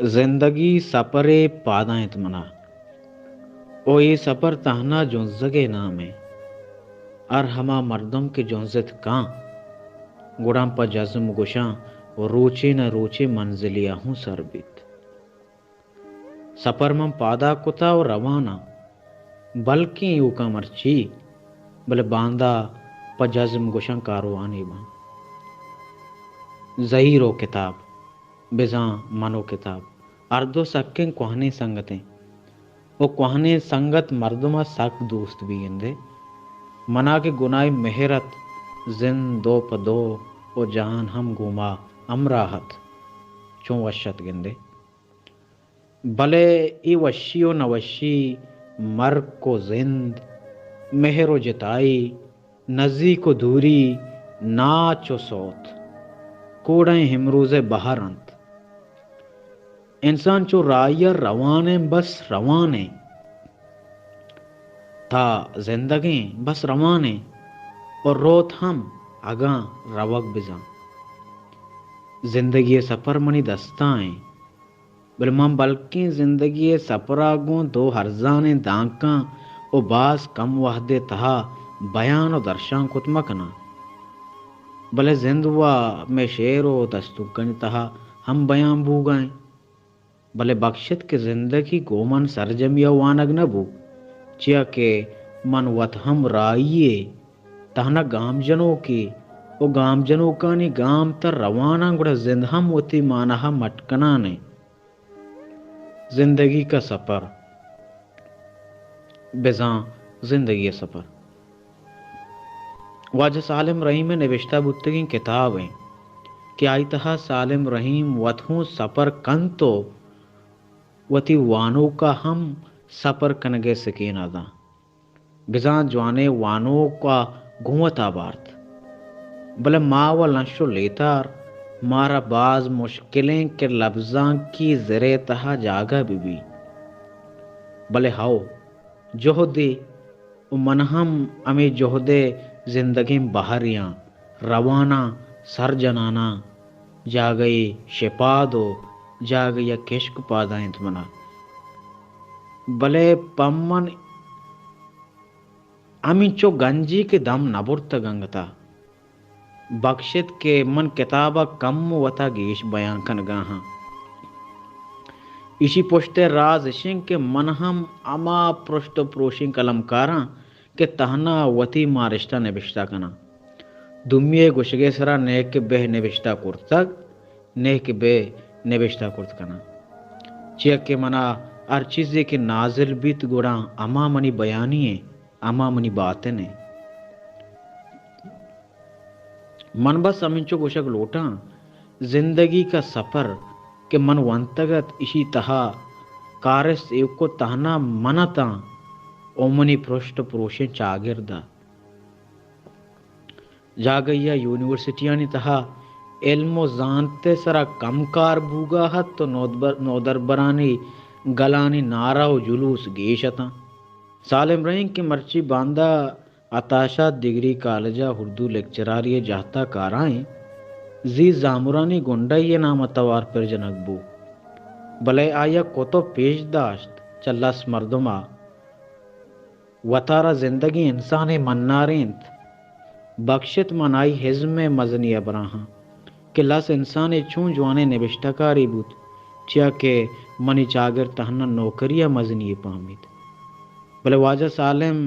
जिंदगी सपरे पादाएं तमना ओ ये सपर तहना जुंजगे नाम है और हमा मर्दम के जुंजत कां गुड़ाम पर जज्म गुशां रोचे न रोचे मंजिलिया हूँ सरबित सपर मम पादा कुता और रवाना बल्कि यू का मर्ची बल बांदा पर जज्म गुशां कारवानी बा जहीरो किताब बिजा मनो किताब अर्दो सक्के कुहने संगतें वो कुहने संगत मर्दमा सक दोस्त भी गिंदे मना के गुनाह मेहरत जिन दो पदो ओ जहान हम गुमा अमराहत चों वशत गिंदे भले ई वशियो नवशी मर्ग को जिंद मेहरो जिताई नजी को दूरी नाचो सौत कोड़े हिमरूजे बहारंत इंसान चो रायर रवाने बस रवाने था जिंदगी बस रवाने और रोत हम अगा रवक बिजा जिंदगी सफर मनी दस्ताएं बिलमम बल्कि जिंदगी सफरागों दो हरजाने दांका ओ बास कम वहदे तहा बयान और दर्शां कुतमकना भले जिंदवा में शेरो दस्तुगन तहा हम बयान भूगाएं भले बख्शत के जिंदगी गोमन सरजमिया वानग नबू चिया के मन वत हम राइये तहना गाम जनों की ओ गाम जनों का नी गाम तर रवाना गुड़ा जिंद हम वती मानहा मटकना ने जिंदगी का सफर बेजा जिंदगी सफर वाज सालिम रहीम में नविश्ता बुत्तगी किताब है कि आई तहा सालिम रहीम वथू सफर कन तो वती वानो का हम सफर कनगे सकीन आदा बिजा जवाने वानो का घुवत आबार्थ भले माँ व लंशो लेतार मारा बाज मुश्किलें के लफ्जां की जरे तहा जागा बीबी भले हाओ जोहदे मनहम अमे जोहदे जिंदगी बहरियाँ रवाना सर जनाना जा गई शिपादो जा गई किश्क पादाएं मना भले पम्मन अमिचो गंजी के दम नबुरत गंगता बख्शित के मन किताबा कम वता गेश बयान कन गाहा इसी पुश्ते राज सिंह के मनहम अमा पृष्ठ प्रोशिंग कलमकारा के तहना वती मारिश्ता निबिश्ता कना दुमिये गुशगे सरा नेक के बेह निबिश्ता कुर्तक नेक के बे निबिश्ता कुर्त कना चियक के मना हर चीज़े के नाजिल बीत गुड़ा अमा मनी बयानिए अमा मनी बातें ने मन बस अमिंचो गुशक लोटा जिंदगी का सफर के मन वंतगत इसी तहा कारिस एक को तहना मनता ओमनी पृष्ठ पुरुषे चागिरदा जा गया यूनिवर्सिटियां ने तहा इल्मो जानते सरा कमकार बूगा हत तो नोदर बरानी गलानी नारा व जुलूस गेशता सालिम रहीम की मर्ची बांदा अताशा डिग्री कॉलेजा उर्दू लेक्चरार ये जाता काराएं जी जामुरानी गुंडा ये नाम तवार पर जनकबू भले आया को तो पेश दाश्त चल्लास मर्दमा वतारा जिंदगी इंसान मन्नारेंत बख्शित मनाई हिज़्म मजनी अबराहा कि लस इंसान चूं जवाने निबिश्तकारी बुत चिया के मनी चागर तहना नौकरिया मजनी पामित भले वाजा सालिम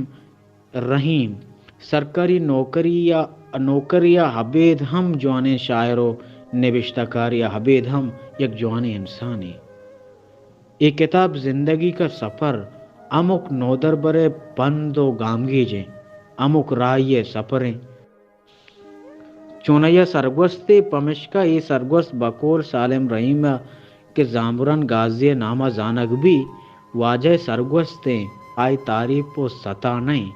रहीम सरकारी नौकरिया हबेद हम जवाने शायरो निबिश्तकार या हबेद हम एक जवाने इंसानी ये किताब जिंदगी का सफ़र अमुक नौदर बरे पंदो गामगीजे अमुक राये सफरें चुनैया सरगोस्ते पमिश्का ये सरगोस्त बकोर सालिम रहीम के जामुरन गाजिय नामा जानक भी वाजह सरगोस्ते आई तारीफ व सता नहीं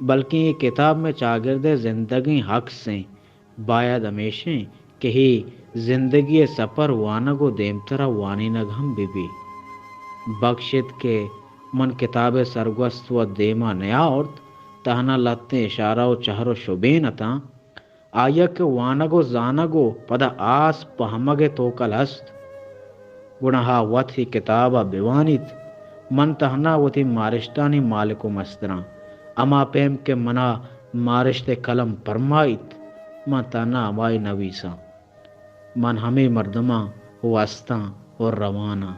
बल्कि ये किताब में चागिरद जिंदगी हक से बायद हमेशे कि ही जिंदगी सफ़र वानगो देमतरा वानी नग हम बीबी बख्शित के मन किताब सरगोस्त व देमा नया औरत तहना लत्ते इशारा व चहरो शुबेन अता आयक वानगो जानगो पद आस पहमगे तो कल हस्त گناہا وت ہی کتابہ بیوانیت من تہنا وتی مارشتانی مالک و مستران اما پیم کے منا مارشت قلم فرمائیت من تہنا امائی نویساں من ہمیں مردماں واسطاں اور روانہ